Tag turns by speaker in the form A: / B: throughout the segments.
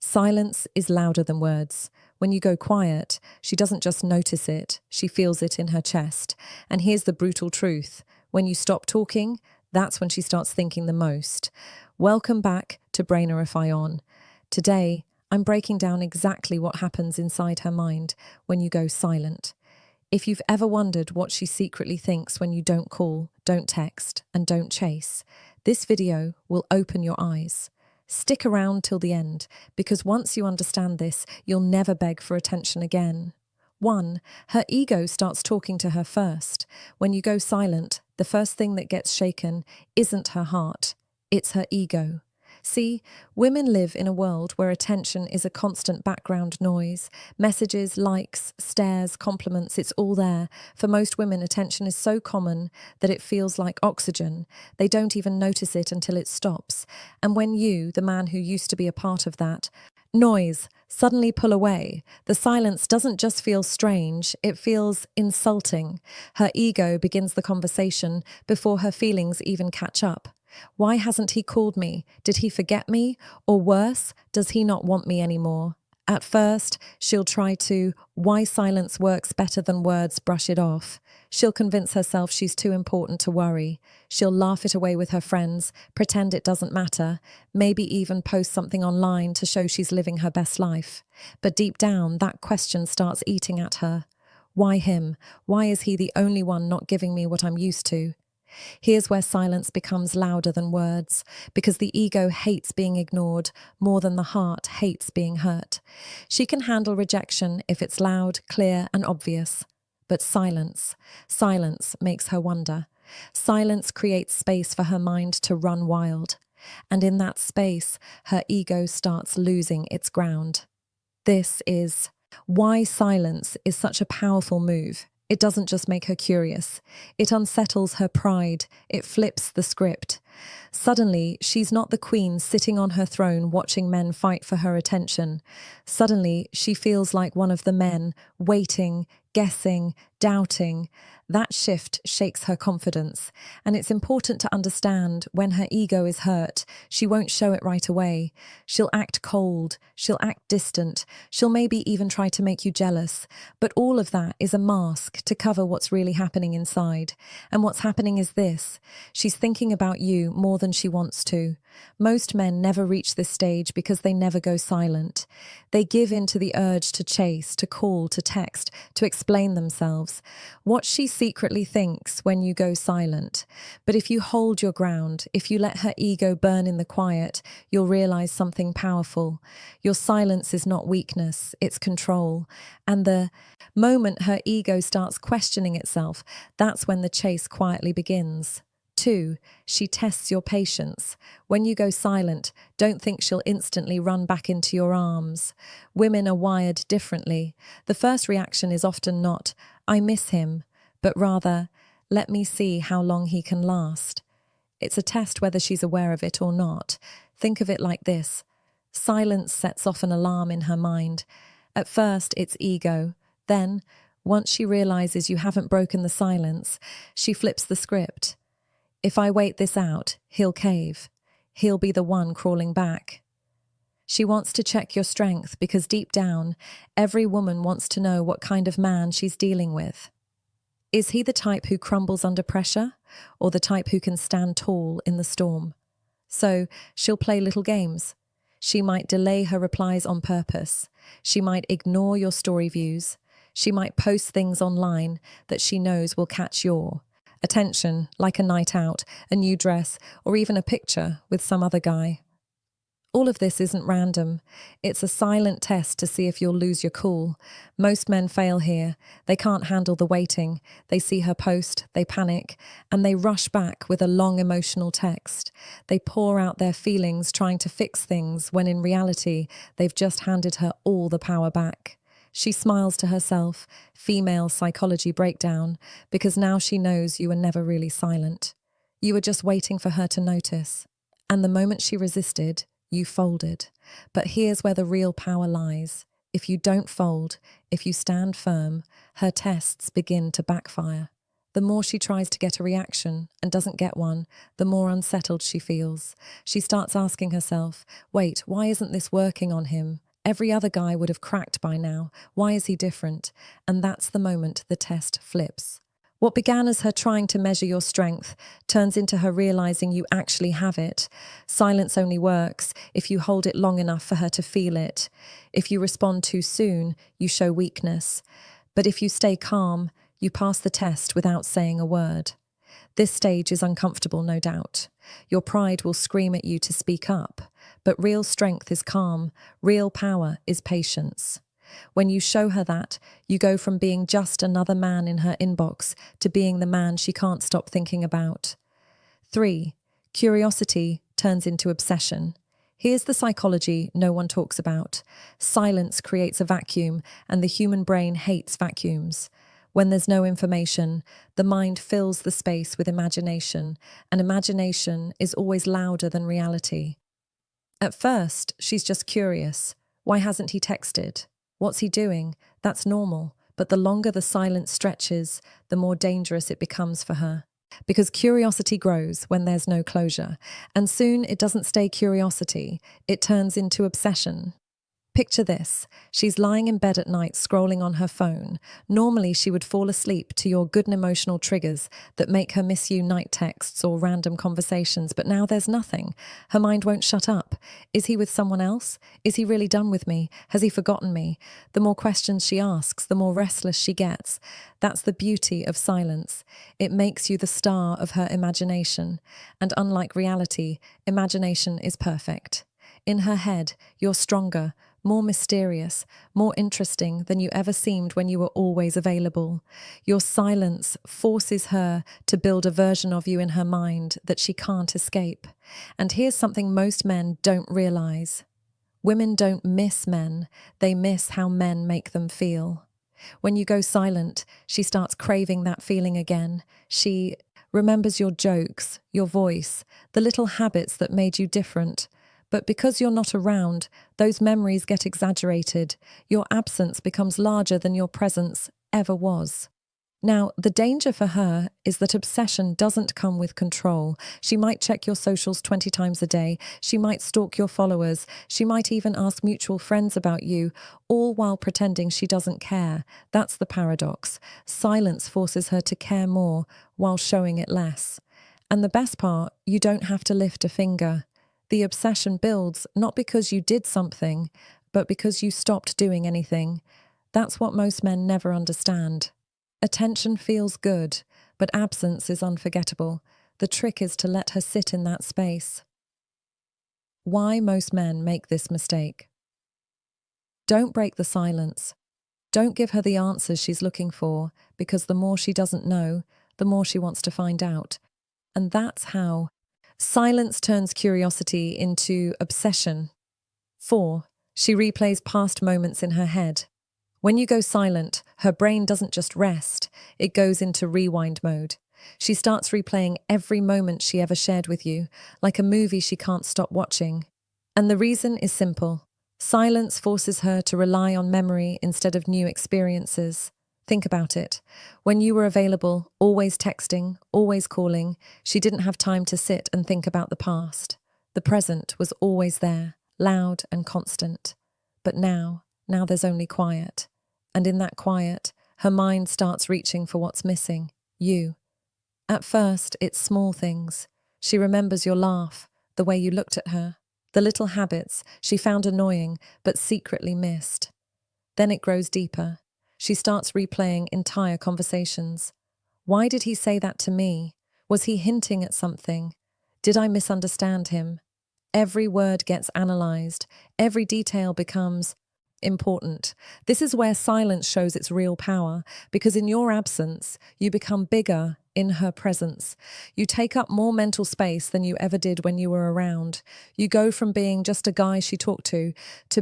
A: Silence is louder than words. When you go quiet, she doesn't just notice it, she feels it in her chest. And here's the brutal truth. When you stop talking, that's when she starts thinking the most. Welcome back to Brainerify On. Today, I'm breaking down exactly what happens inside her mind when you go silent. If you've ever wondered what she secretly thinks when you don't call, don't text, and don't chase, this video will open your eyes. Stick around till the end, because once you understand this, you'll never beg for attention again. 1. Her ego starts talking to her first. When you go silent, the first thing that gets shaken isn't her heart, it's her ego. See, women live in a world where attention is a constant background noise. Messages, likes, stares, compliments, it's all there. For most women, attention is so common that it feels like oxygen. They don't even notice it until it stops. And when you, the man who used to be a part of that, noise, suddenly pull away, the silence doesn't just feel strange, it feels insulting. Her ego begins the conversation before her feelings even catch up. Why hasn't he called me? Did he forget me? Or worse, does he not want me anymore? At first, she'll try to, why silence works better than words, brush it off. She'll convince herself she's too important to worry. She'll laugh it away with her friends, pretend it doesn't matter, maybe even post something online to show she's living her best life. But deep down, that question starts eating at her. Why him? Why is he the only one not giving me what I'm used to? Here's where silence becomes louder than words, because the ego hates being ignored more than the heart hates being hurt. She can handle rejection if it's loud, clear, and obvious. But silence makes her wonder. Silence creates space for her mind to run wild. And in that space, her ego starts losing its ground. This is why silence is such a powerful move. It doesn't just make her curious. It unsettles her pride. It flips the script. Suddenly, she's not the queen sitting on her throne watching men fight for her attention. Suddenly, she feels like one of the men, waiting, guessing, doubting. That shift shakes her confidence. And it's important to understand when her ego is hurt, she won't show it right away. She'll act cold. She'll act distant. She'll maybe even try to make you jealous. But all of that is a mask to cover what's really happening inside. And what's happening is this. She's thinking about you more than she wants to. Most men never reach this stage because they never go silent. They give in to the urge to chase, to call, to text, to explain themselves. What she secretly thinks when you go silent. But if you hold your ground, if you let her ego burn in the quiet, you'll realize something powerful. Your silence is not weakness, it's control. And the moment her ego starts questioning itself, that's when the chase quietly begins. 2. She tests your patience. When you go silent, don't think she'll instantly run back into your arms. Women are wired differently. The first reaction is often not, I miss him, but rather, let me see how long he can last. It's a test whether she's aware of it or not. Think of it like this. Silence sets off an alarm in her mind. At first, it's ego. Then, once she realizes you haven't broken the silence, she flips the script. If I wait this out, he'll cave. He'll be the one crawling back. She wants to check your strength because deep down, every woman wants to know what kind of man she's dealing with. Is he the type who crumbles under pressure, or the type who can stand tall in the storm? So she'll play little games. She might delay her replies on purpose. She might ignore your story views. She might post things online that she knows will catch your attention, like a night out, a new dress, or even a picture with some other guy. All of this isn't random. It's a silent test to see if you'll lose your cool. Most men fail here. They can't handle the waiting. They see her post, they panic, and they rush back with a long emotional text. They pour out their feelings trying to fix things when in reality, they've just handed her all the power back. She smiles to herself, female psychology breakdown, because now she knows you were never really silent. You were just waiting for her to notice. And the moment she resisted, you folded. But here's where the real power lies. If you don't fold, if you stand firm, her tests begin to backfire. The more she tries to get a reaction and doesn't get one, the more unsettled she feels. She starts asking herself, wait, why isn't this working on him? Every other guy would have cracked by now. Why is he different? And that's the moment the test flips. What began as her trying to measure your strength turns into her realizing you actually have it. Silence only works if you hold it long enough for her to feel it. If you respond too soon, you show weakness. But if you stay calm, you pass the test without saying a word. This stage is uncomfortable, no doubt. Your pride will scream at you to speak up. But real strength is calm. Real power is patience. When you show her that, you go from being just another man in her inbox to being the man she can't stop thinking about. 3. Curiosity turns into obsession. Here's the psychology no one talks about. Silence creates a vacuum, and the human brain hates vacuums. When there's no information, the mind fills the space with imagination, and imagination is always louder than reality. At first, she's just curious. Why hasn't he texted? What's he doing? That's normal. But the longer the silence stretches, the more dangerous it becomes for her. Because curiosity grows when there's no closure. And soon it doesn't stay curiosity. It turns into obsession. Picture this. She's lying in bed at night scrolling on her phone. Normally she would fall asleep to your good and emotional triggers that make her miss you night texts or random conversations, but now there's nothing. Her mind won't shut up. Is he with someone else? Is he really done with me? Has he forgotten me? The more questions she asks, the more restless she gets. That's the beauty of silence. It makes you the star of her imagination. And unlike reality, imagination is perfect. In her head, you're stronger, more mysterious, more interesting than you ever seemed when you were always available. Your silence forces her to build a version of you in her mind that she can't escape. And here's something most men don't realize. Women don't miss men, they miss how men make them feel. When you go silent, she starts craving that feeling again. She remembers your jokes, your voice, the little habits that made you different. But because you're not around, those memories get exaggerated. Your absence becomes larger than your presence ever was. Now, the danger for her is that obsession doesn't come with control. She might check your socials 20 times a day. She might stalk your followers. She might even ask mutual friends about you, all while pretending she doesn't care. That's the paradox. Silence forces her to care more while showing it less. And the best part, you don't have to lift a finger. The obsession builds not because you did something, but because you stopped doing anything. That's what most men never understand. Attention feels good, but absence is unforgettable. The trick is to let her sit in that space. Why most men make this mistake? Don't break the silence. Don't give her the answers she's looking for, because the more she doesn't know, the more she wants to find out. And that's how silence turns curiosity into obsession. 4. She replays past moments in her head. When you go silent, her brain doesn't just rest, it goes into rewind mode. She starts replaying every moment she ever shared with you, like a movie she can't stop watching. And the reason is simple. Silence forces her to rely on memory instead of new experiences. Think about it. When you were available, always texting, always calling, she didn't have time to sit and think about the past. The present was always there, loud and constant. But now there's only quiet. And in that quiet, her mind starts reaching for what's missing, you. At first, it's small things. She remembers your laugh, the way you looked at her, the little habits she found annoying but secretly missed. Then it grows deeper. She starts replaying entire conversations. Why did he say that to me? Was he hinting at something? Did I misunderstand him? Every word gets analyzed. Every detail becomes important. This is where silence shows its real power, because in your absence, you become bigger, in her presence. You take up more mental space than you ever did when you were around. You go from being just a guy she talked to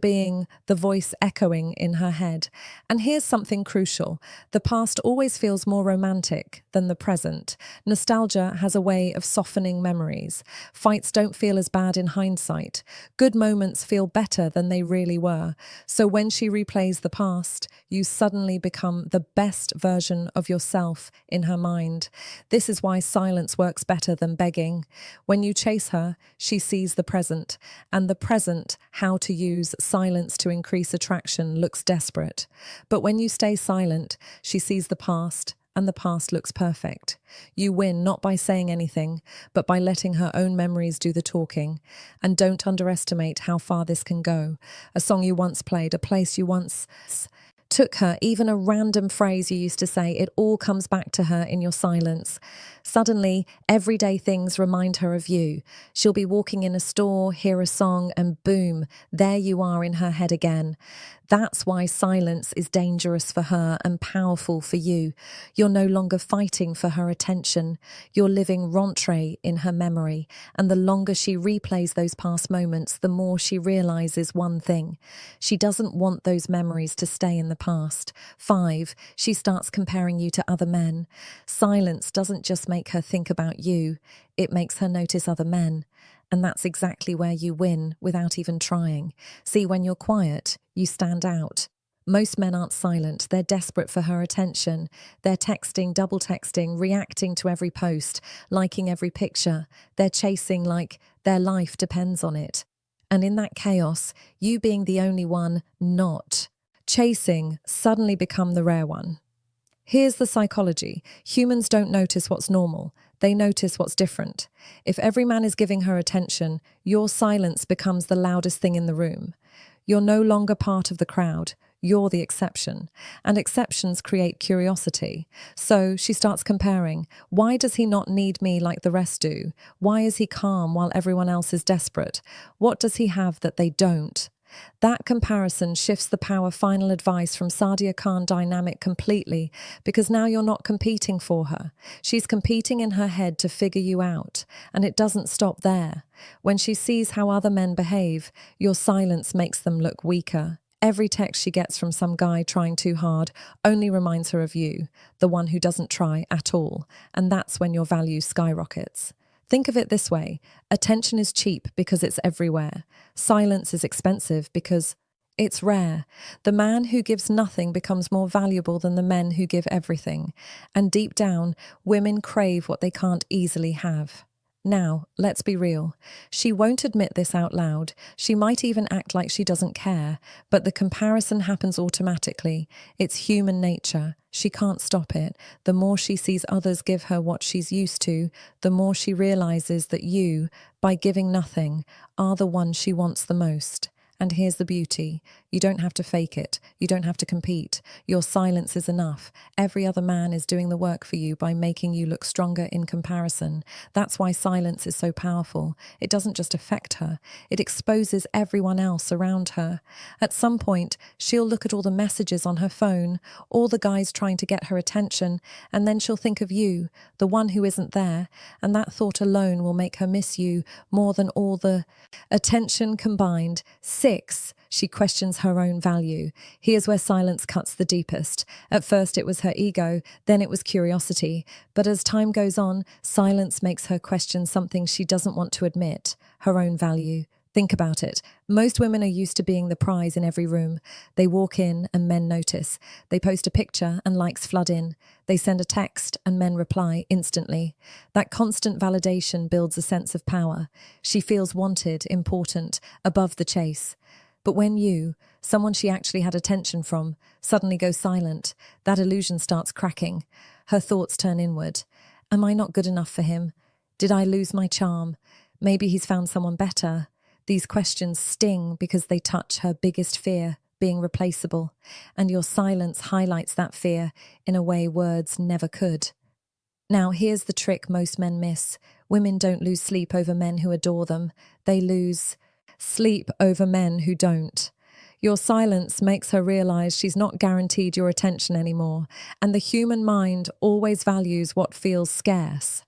A: being the voice echoing in her head. And here's something crucial. The past always feels more romantic than the present. Nostalgia has a way of softening memories. Fights don't feel as bad in hindsight. Good moments feel better than they really were. So when she replays the past, you suddenly become the best version of yourself in her mind. This is why silence works better than begging. When you chase her, she sees the present, and the present, how to use silence to increase attraction, looks desperate. But when you stay silent, she sees the past, and the past looks perfect. You win not by saying anything, but by letting her own memories do the talking. And don't underestimate how far this can go. A song you once played, a place you once took her, even a random phrase you used to say, it all comes back to her in your silence. Suddenly, everyday things remind her of you. She'll be walking in a store, hear a song, and boom, there you are in her head again. That's why silence is dangerous for her and powerful for you. You're no longer fighting for her attention. You're living rentrée in her memory. And the longer she replays those past moments, the more she realizes one thing. She doesn't want those memories to stay in the past. 5, she starts comparing you to other men. Silence doesn't just make her think about you, it makes her notice other men. And that's exactly where you win without even trying. See, when you're quiet, you stand out. Most men aren't silent. They're desperate for her attention. They're texting, double texting, reacting to every post, liking every picture. They're chasing like their life depends on it. And in that chaos, you being the only one not chasing suddenly become the rare one. Here's the psychology. Humans don't notice what's normal. They notice what's different. If every man is giving her attention, your silence becomes the loudest thing in the room. You're no longer part of the crowd. You're the exception. And exceptions create curiosity. So she starts comparing. Why does he not need me like the rest do? Why is he calm while everyone else is desperate? What does he have that they don't? That comparison shifts the power final advice from Sadia Khan dynamic completely, because now you're not competing for her. She's competing in her head to figure you out, and it doesn't stop there. When she sees how other men behave, your silence makes them look weaker. Every text she gets from some guy trying too hard only reminds her of you, the one who doesn't try at all, and that's when your value skyrockets. Think of it this way. Attention is cheap because it's everywhere. Silence is expensive because it's rare. The man who gives nothing becomes more valuable than the men who give everything. And deep down, women crave what they can't easily have. Now, let's be real. She won't admit this out loud. She might even act like she doesn't care, but the comparison happens automatically. It's human nature. She can't stop it. The more she sees others give her what she's used to, the more she realizes that you, by giving nothing, are the one she wants the most. And here's the beauty. You don't have to fake it. You don't have to compete. Your silence is enough. Every other man is doing the work for you by making you look stronger in comparison. That's why silence is so powerful. It doesn't just affect her. It exposes everyone else around her. At some point, she'll look at all the messages on her phone, all the guys trying to get her attention, and then she'll think of you, the one who isn't there, and that thought alone will make her miss you more than all the attention combined. 6, she questions her own value. Here's where silence cuts the deepest. At first it was her ego, then it was curiosity. But as time goes on, silence makes her question something she doesn't want to admit, her own value. Think about it. Most women are used to being the prize in every room. They walk in and men notice. They post a picture and likes flood in. They send a text and men reply instantly. That constant validation builds a sense of power. She feels wanted, important, above the chase. But when you, someone she actually had attention from, suddenly goes silent, that illusion starts cracking. Her thoughts turn inward. Am I not good enough for him? Did I lose my charm? Maybe he's found someone better. These questions sting because they touch her biggest fear, being replaceable, and your silence highlights that fear in a way words never could. Now, here's the trick most men miss. Women don't lose sleep over men who adore them. They lose sleep over men who don't. Your silence makes her realize she's not guaranteed your attention anymore, and the human mind always values what feels scarce.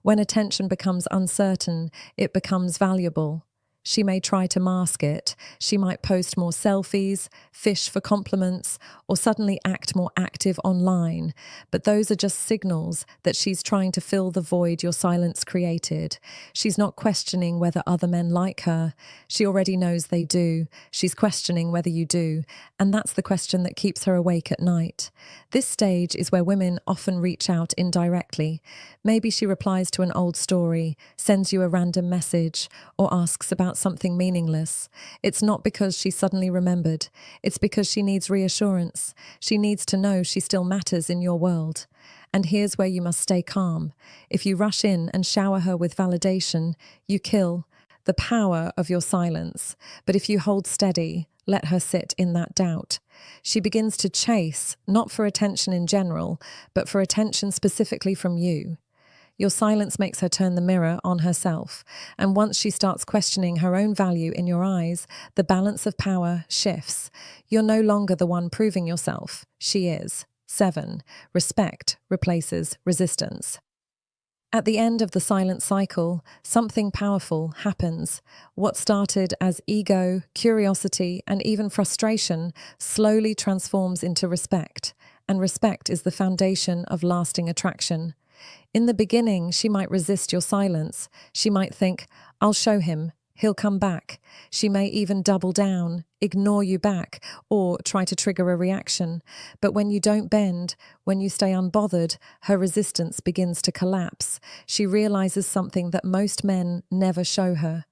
A: When attention becomes uncertain, it becomes valuable. She may try to mask it. She might post more selfies, fish for compliments, or suddenly act more active online. But those are just signals that she's trying to fill the void your silence created. She's not questioning whether other men like her. She already knows they do. She's questioning whether you do. And that's the question that keeps her awake at night. This stage is where women often reach out indirectly. Maybe she replies to an old story, sends you a random message, or asks about something meaningless. It's not because she suddenly remembered. It's because she needs reassurance. She needs to know she still matters in your world. And here's where you must stay calm. If you rush in and shower her with validation, you kill the power of your silence. But if you hold steady, let her sit in that doubt. She begins to chase, not for attention in general, but for attention specifically from you. Your silence makes her turn the mirror on herself, and once she starts questioning her own value in your eyes, the balance of power shifts. You're no longer the one proving yourself. She is. 7. Respect replaces resistance. At the end of the silent cycle, something powerful happens. What started as ego, curiosity, and even frustration slowly transforms into respect, and respect is the foundation of lasting attraction. In the beginning, she might resist your silence. She might think, I'll show him, he'll come back. She may even double down, ignore you back, or try to trigger a reaction. But when you don't bend, when you stay unbothered, her resistance begins to collapse. She realizes something that most men never show her.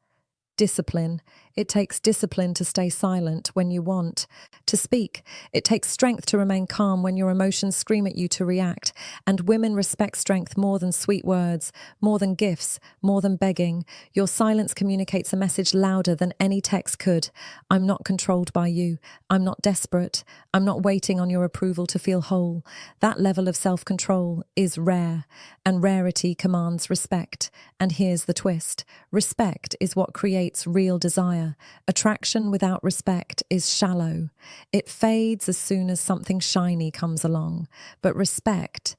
A: Discipline. It takes discipline to stay silent when you want to speak. It takes strength to remain calm when your emotions scream at you to react. And women respect strength more than sweet words, more than gifts, more than begging. Your silence communicates a message louder than any text could. I'm not controlled by you. I'm not desperate. I'm not waiting on your approval to feel whole. That level of self-control is rare, and rarity commands respect. And here's the twist. Respect is what creates real desire. Attraction without respect is shallow. It fades as soon as something shiny comes along. But respect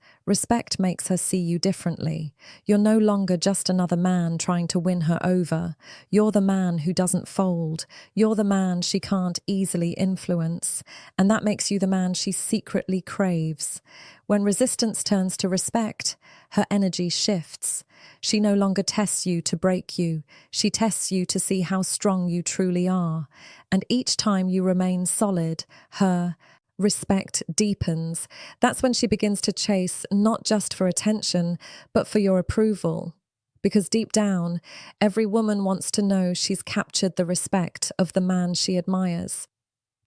A: makes her see you differently. You're no longer just another man trying to win her over. You're the man who doesn't fold. You're the man she can't easily influence. And that makes you the man she secretly craves. When resistance turns to respect, her energy shifts. She no longer tests you to break you. She tests you to see how strong you truly are. And each time you remain solid, her respect deepens. That's when she begins to chase not just for attention, but for your approval. Because deep down, every woman wants to know she's captured the respect of the man she admires.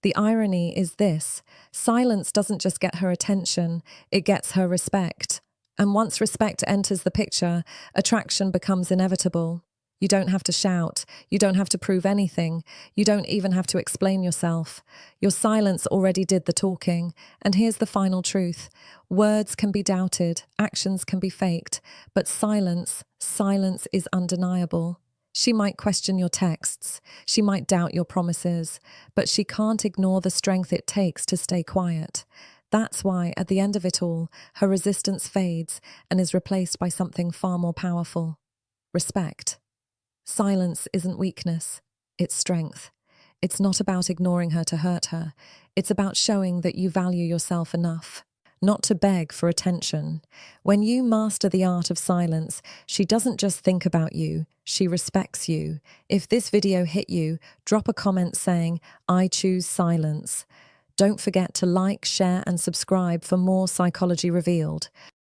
A: The irony is this: silence doesn't just get her attention, it gets her respect. And once respect enters the picture, attraction becomes inevitable. You don't have to shout. You don't have to prove anything. You don't even have to explain yourself. Your silence already did the talking. And here's the final truth. Words can be doubted, actions can be faked, but silence is undeniable. She might question your texts. She might doubt your promises, but she can't ignore the strength it takes to stay quiet. That's why, at the end of it all, her resistance fades and is replaced by something far more powerful: respect. Silence isn't weakness, it's strength. It's not about ignoring her to hurt her. It's about showing that you value yourself enough, not to beg for attention. When you master the art of silence, she doesn't just think about you, she respects you. If this video hit you, drop a comment saying, "I choose silence." Don't forget to like, share, and subscribe for more Psychology Revealed.